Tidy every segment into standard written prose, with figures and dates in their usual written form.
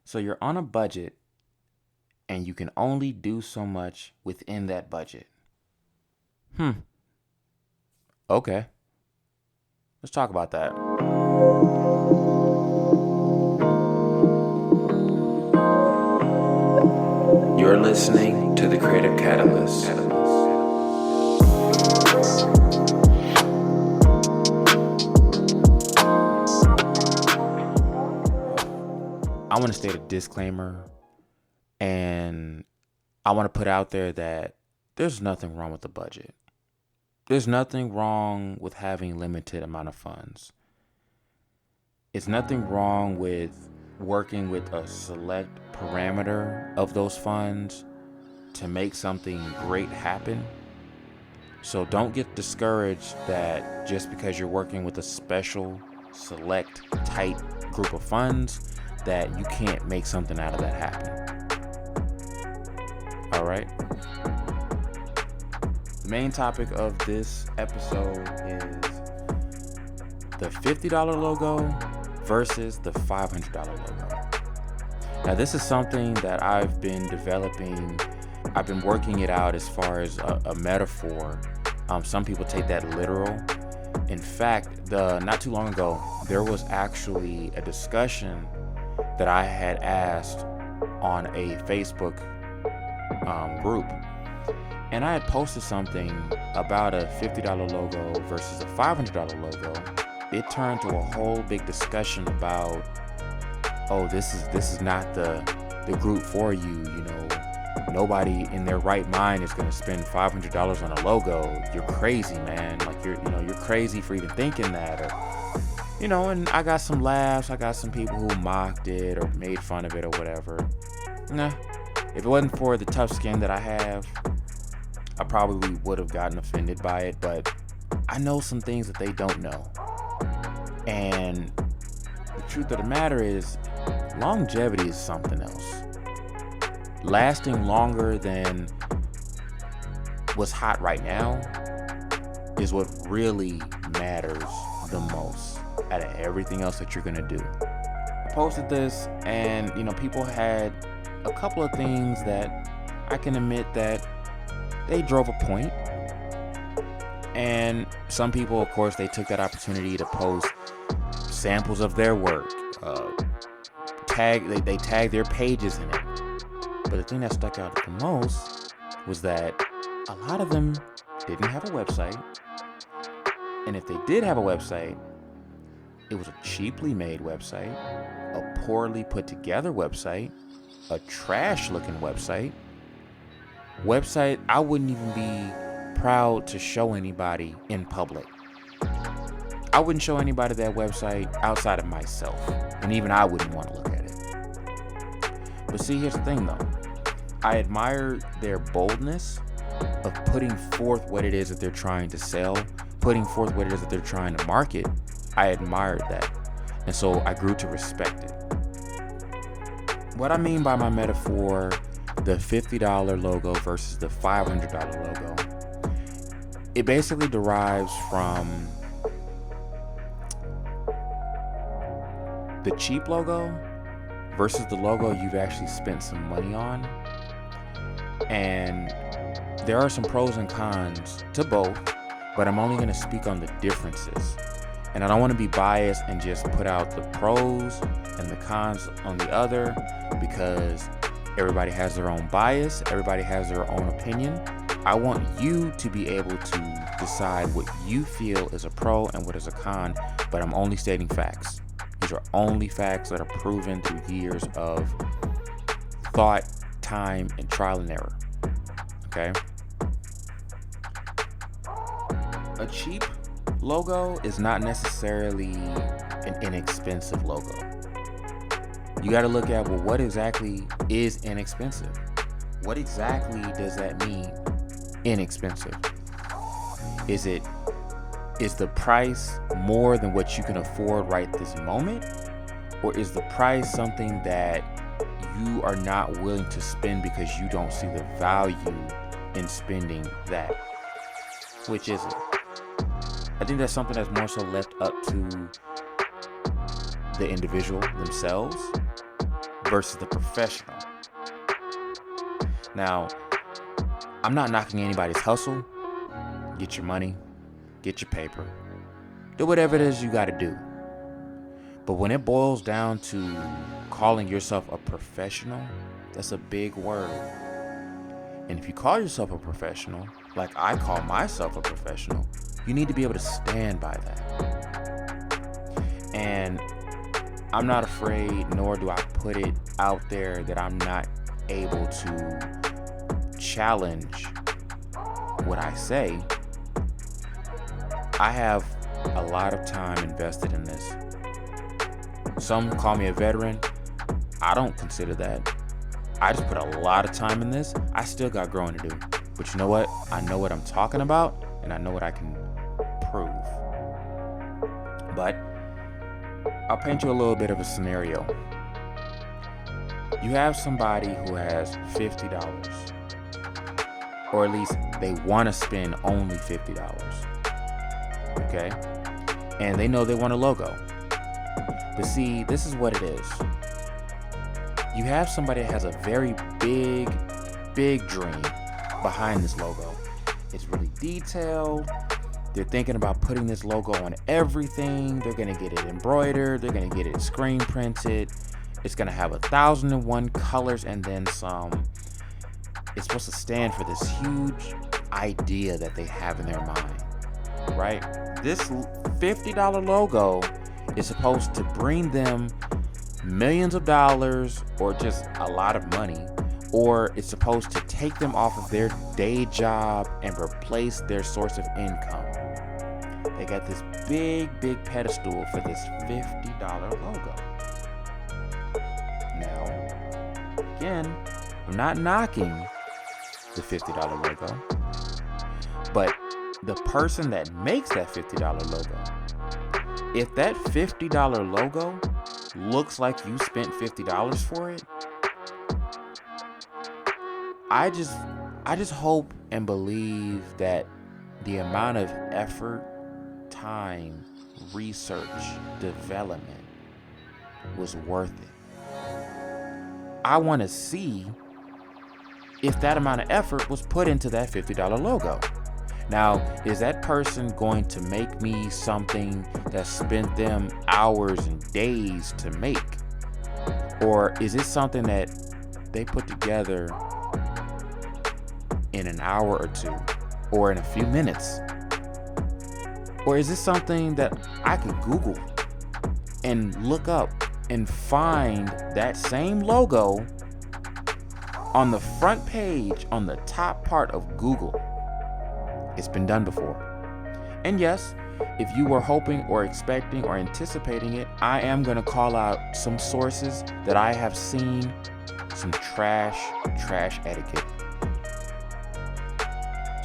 So you're on a budget and you can only do so much within that budget. Okay. Let's talk about that. You're listening to The Creative Catalyst. I want to state a disclaimer, and I want to put out there that there's nothing wrong with the budget. There's nothing wrong with having limited amount of funds. It's nothing wrong with working with a select parameter of those funds to make something great happen. So don't get discouraged that just because you're working with a special, select, tight group of funds that you can't make something out of that happen. All right. The main topic of this episode is the $50 logo versus the $500 logo. Now, this is something that I've been developing. I've been working it out as far as a metaphor. Some people take that literal. In fact, not too long ago, there was actually a discussion that I had asked on a Facebook group. And I had posted something about a $50 logo versus a $500 logo. It turned to a whole big discussion about, oh, this is not the group for you. You know, nobody in their right mind is going to spend $500 on a logo. You're crazy, man. Like you're crazy for even thinking that. Or, and I got some laughs. I got some people who mocked it or made fun of it or whatever. Nah, if it wasn't for the tough skin that I have, I probably would have gotten offended by it. But I know some things that they don't know. And the truth of the matter is, longevity is something else. Lasting longer than what's hot right now is what really matters the most out of everything else that you're gonna do. I posted this, and people had a couple of things that I can admit that they drove a point. And some people, of course, they took that opportunity to post samples of their work. They tagged their pages in it. But the thing that stuck out the most was that a lot of them didn't have a website. And if they did have a website, it was a cheaply made website, a poorly put together website, a trash looking website I wouldn't even be proud to show anybody in public. I wouldn't show anybody that website outside of myself, and even I wouldn't want to look at it. But see, here's the thing though. I admire their boldness of putting forth what it is that they're trying to sell, putting forth what it is that they're trying to market. I admired that, and so I grew to respect it. What I mean by my metaphor, the $50 logo versus the $500 logo, it basically derives from the cheap logo versus the logo you've actually spent some money on. And there are some pros and cons to both, but I'm only going to speak on the differences. And I don't want to be biased and just put out the pros and the cons on the other, because everybody has their own bias, everybody has their own opinion. I want you to be able to decide what you feel is a pro and what is a con, but I'm only stating facts. These are only facts that are proven through years of thought, time, and trial and error. Okay? A cheap logo is not necessarily an inexpensive logo. You got to look at, well, what exactly is inexpensive? What exactly does that mean, inexpensive? Is the price more than what you can afford right this moment? Or is the price something that you are not willing to spend because you don't see the value in spending that? Which is it? I think that's something that's more so left up to the individual themselves. versus the professional. Now, I'm not knocking anybody's hustle. Get your money, get your paper, do whatever it is you got to do. But when it boils down to calling yourself a professional, that's a big word. And if you call yourself a professional, like I call myself a professional, you need to be able to stand by that. And I'm not afraid, nor do I put it out there that I'm not able to challenge what I say. I have a lot of time invested in this. Some call me a veteran. I don't consider that. I just put a lot of time in this. I still got growing to do. But you know what? I know what I'm talking about, and I know what I can prove. But I'll paint you a little bit of a scenario. You have somebody who has $50, or at least they want to spend only $50. Okay? And they know they want a logo. But see, this is what it is. You have somebody that has a very big dream behind this logo. It's really detailed. They're thinking about putting this logo on everything. They're going to get it embroidered. They're going to get it screen printed. It's going to have 1,001 colors and then some. It's supposed to stand for this huge idea that they have in their mind, right? This $50 logo is supposed to bring them millions of dollars or just a lot of money, or it's supposed to take them off of their day job and replace their source of income. They got this big pedestal for this $50 logo. Now, again, I'm not knocking the $50 logo, but the person that makes that $50 logo, if that $50 logo looks like you spent $50 for it, I just hope and believe that the amount of effort, time, research, development was worth it. I want to see if that amount of effort was put into that $50 logo. Now, is that person going to make me something that spent them hours and days to make? Or is it something that they put together in an hour or two, or in a few minutes? Or is this something that I could Google and look up and find that same logo on the front page on the top part of Google? It's been done before. And yes, if you were hoping or expecting or anticipating it, I am going to call out some sources that I have seen some trash etiquette.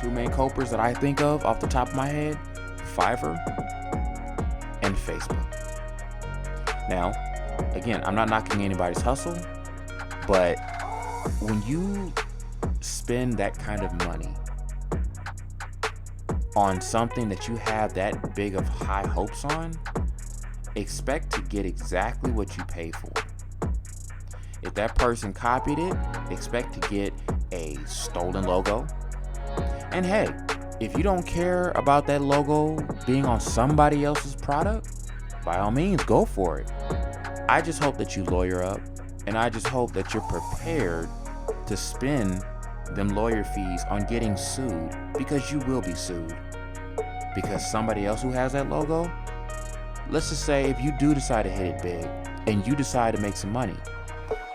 Two main culprits that I think of off the top of my head: Fiverr and Facebook. Now, again, I'm not knocking anybody's hustle, but when you spend that kind of money on something that you have that big of high hopes on, expect to get exactly what you pay for. If that person copied it, expect to get a stolen logo. And hey, if you don't care about that logo being on somebody else's product, by all means, go for it. I just hope that you lawyer up, and I just hope that you're prepared to spend them lawyer fees on getting sued, because you will be sued. Because somebody else who has that logo, let's just say if you do decide to hit it big and you decide to make some money,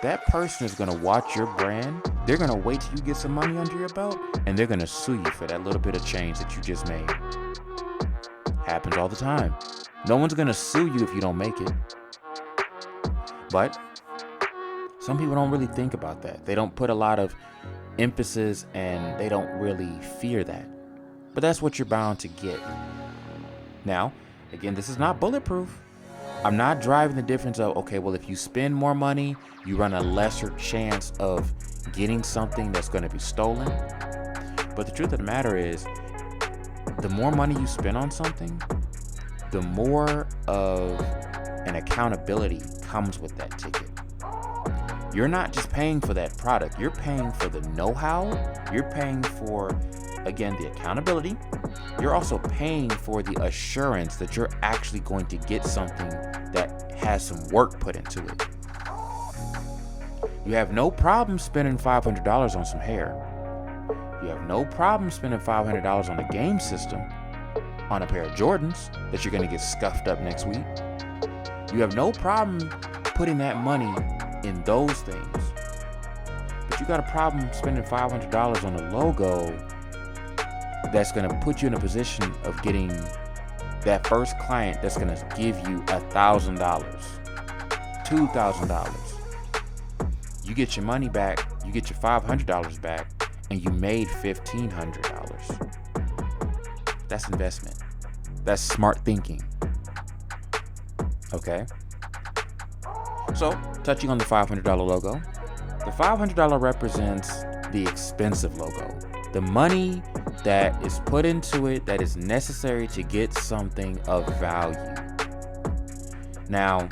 that person is going to watch your brand. They're going to wait till you get some money under your belt, and they're going to sue you for that little bit of change that you just made. Happens all the time. No one's going to sue you if you don't make it. But some people don't really think about that. They don't put a lot of emphasis, and they don't really fear that. But that's what you're bound to get. Now, again, this is not bulletproof. I'm not driving the difference of, okay, well, if you spend more money, you run a lesser chance of getting something that's going to be stolen. But the truth of the matter is, the more money you spend on something, the more of an accountability comes with that ticket. You're not just paying for that product. You're paying for the know-how. You're paying for, again, the accountability. You're also paying for the assurance that you're actually going to get something that has some work put into it. You have no problem spending $500 on some hair. You have no problem spending $500 on a game system, on a pair of Jordans that you're going to get scuffed up next week. You have no problem putting that money in those things. But you got a problem spending $500 on a logo that's going to put you in a position of getting that first client that's going to give you $1,000, $2,000. You get your money back, you get your $500 back, and you made $1,500. That's investment. That's smart thinking. Okay? So, touching on the $500 logo, the $500 represents the expensive logo. The money that is put into it that is necessary to get something of value. Now,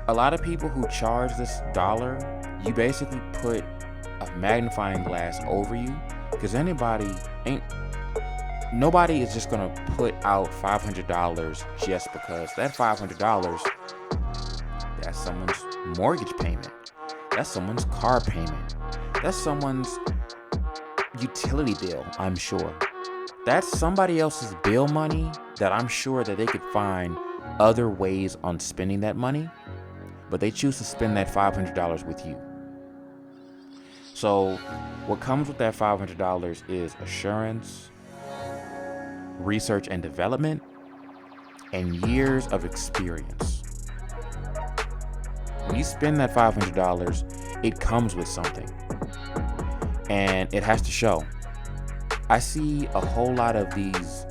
a lot of people who charge this dollar, you basically put a magnifying glass over you, because nobody is just gonna put out $500 just because. That $500, that's someone's mortgage payment, that's someone's car payment, that's someone's utility bill, I'm sure. That's somebody else's bill money that I'm sure that they could find other ways on spending that money, but they choose to spend that $500 with you. So what comes with that $500 is assurance, research and development, and years of experience. When you spend that $500, it comes with something, and it has to show. I see a whole lot of these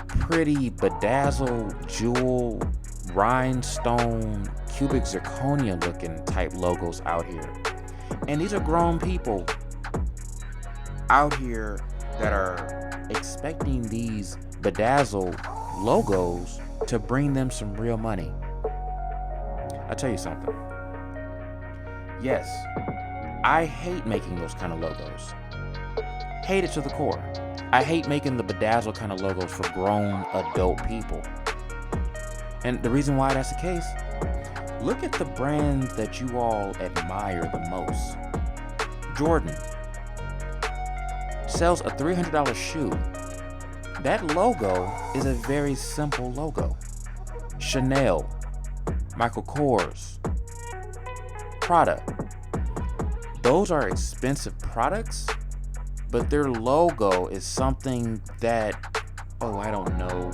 pretty bedazzled, jewel, rhinestone, cubic zirconia looking type logos out here. And these are grown people out here that are expecting these bedazzled logos to bring them some real money. I'll tell you something. Yes, I hate making those kind of logos. Hate it to the core. I hate making the bedazzled kind of logos for grown adult people. And the reason why that's the case, look at the brands that you all admire the most. Jordan sells a $300 shoe. That logo is a very simple logo. Chanel, Michael Kors, Prada. Those are expensive products, but their logo is something that, I don't know,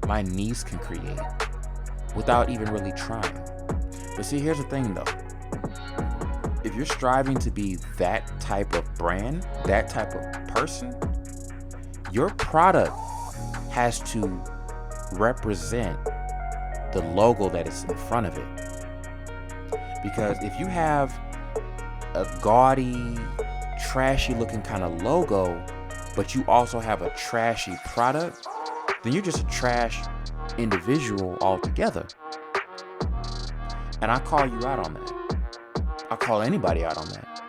my niece can create without even really trying. But see, here's the thing though. If you're striving to be that type of brand, that type of person, your product has to represent the logo that is in front of it. Because if you have a gaudy, trashy looking kind of logo, but you also have a trashy product, then you're just a trash individual altogether. And I call you out on that. I call anybody out on that.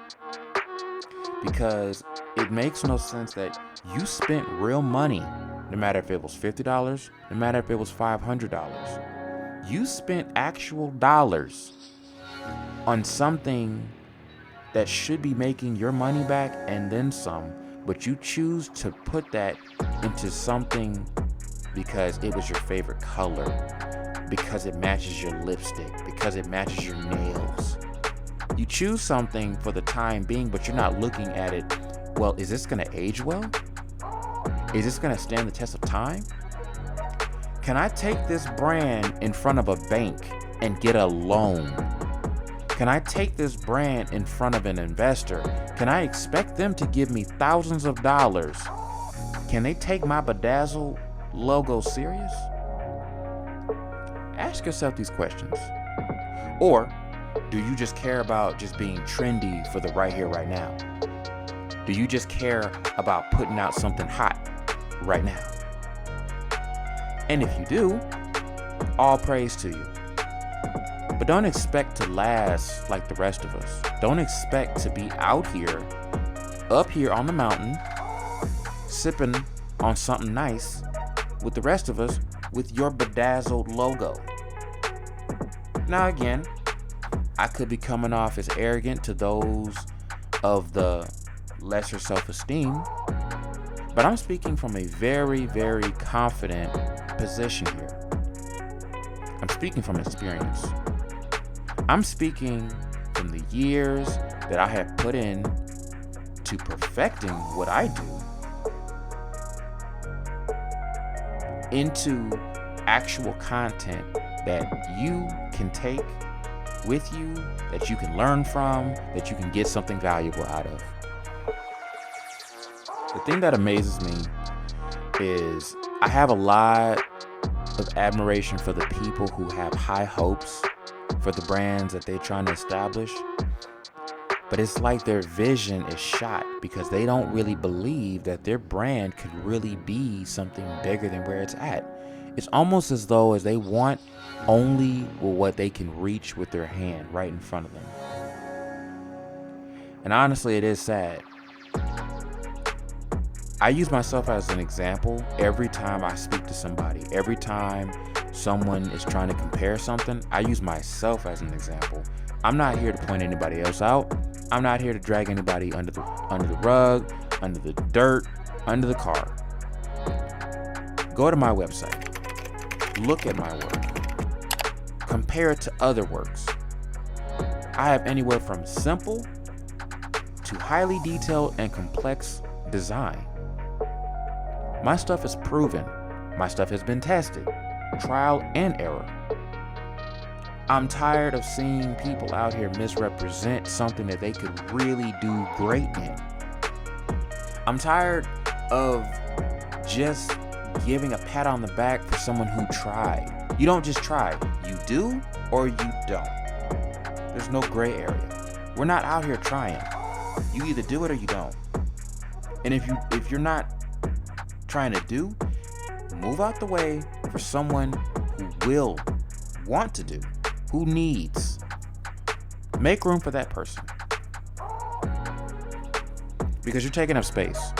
Because it makes no sense that you spent real money, no matter if it was $50, no matter if it was $500. You spent actual dollars on something that should be making your money back and then some, but you choose to put that into something because it was your favorite color, because it matches your lipstick, because it matches your nails. You choose something for the time being, but you're not looking at it, well, is this going to age well? Is this going to stand the test of time? Can I take this brand in front of a bank and get a loan? Can I take this brand in front of an investor? Can I expect them to give me thousands of dollars? Can they take my bedazzled logo serious? Ask yourself these questions. Or do you just care about just being trendy for the right here, right now? Do you just care about putting out something hot right now? And if you do, all praise to you. But don't expect to last like the rest of us. Don't expect to be out here, up here on the mountain, sipping on something nice with the rest of us with your bedazzled logo. Now again, I could be coming off as arrogant to those of the lesser self-esteem, but I'm speaking from a very, very confident position here. I'm speaking from experience. I'm speaking from the years that I have put in to perfecting what I do into actual content that you can take with you, that you can learn from, that you can get something valuable out of. The thing that amazes me is I have a lot of admiration for the people who have high hopes for the brands that they're trying to establish, but it's like their vision is shot because they don't really believe that their brand could really be something bigger than where it's at. It's almost as though as they want only what they can reach with their hand right in front of them. And honestly, it is sad. I use myself as an example every time I speak to somebody. Every time someone is trying to compare something, I use myself as an example. I'm not here to point anybody else out. I'm not here to drag anybody under the rug, under the dirt, under the car. Go to my website. Look at my work. Compare it to other works. I have anywhere from simple to highly detailed and complex design. My stuff is proven. My stuff has been tested. Trial and error. I'm tired of seeing people out here misrepresent something that they could really do great in. I'm tired of just giving a pat on the back for someone who tried. You don't just try. You do or you don't. There's no gray area. We're not out here trying. You either do it or you don't. And if you're not trying to do, move out the way for someone who will want to do, who needs. Make room for that person. Because you're taking up space.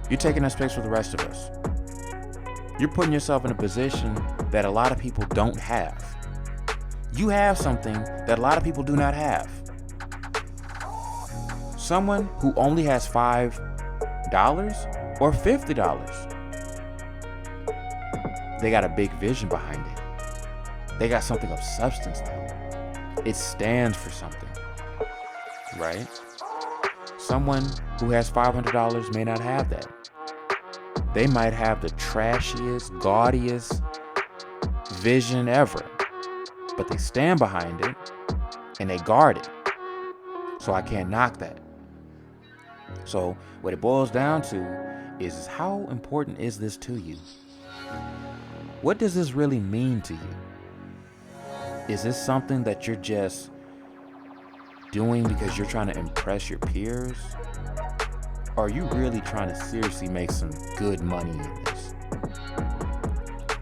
You're taking up space for the rest of us. You're putting yourself in a position that a lot of people don't have. You have something that a lot of people do not have. Someone who only has $5 or $50. They got a big vision behind it. They got something of substance now. It stands for something, right? Someone who has $500 may not have that. They might have the trashiest, gaudiest vision ever, but they stand behind it and they guard it. So I can't knock that. So what it boils down to is how important is this to you? What does this really mean to you? Is this something that you're just doing because you're trying to impress your peers? Or are you really trying to seriously make some good money in this?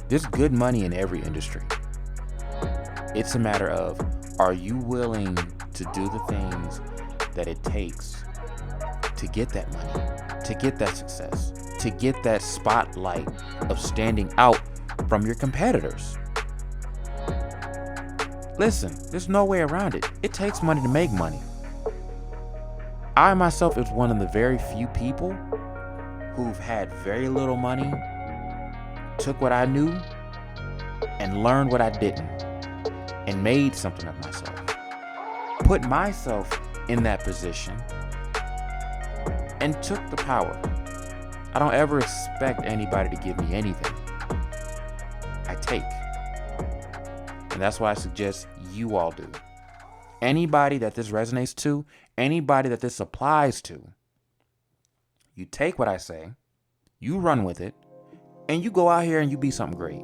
There's good money in every industry. It's a matter of, are you willing to do the things that it takes to get that money, to get that success, to get that spotlight of standing out from your competitors? Listen, there's no way around it. It takes money to make money. I myself is one of the very few people who've had very little money, took what I knew, and learned what I didn't, and made something of myself. Put myself in that position and took the power. I don't ever expect anybody to give me anything. I take. And that's why I suggest you all do. Anybody that this resonates to, anybody that this applies to, you take what I say, you run with it, and you go out here and you be something great.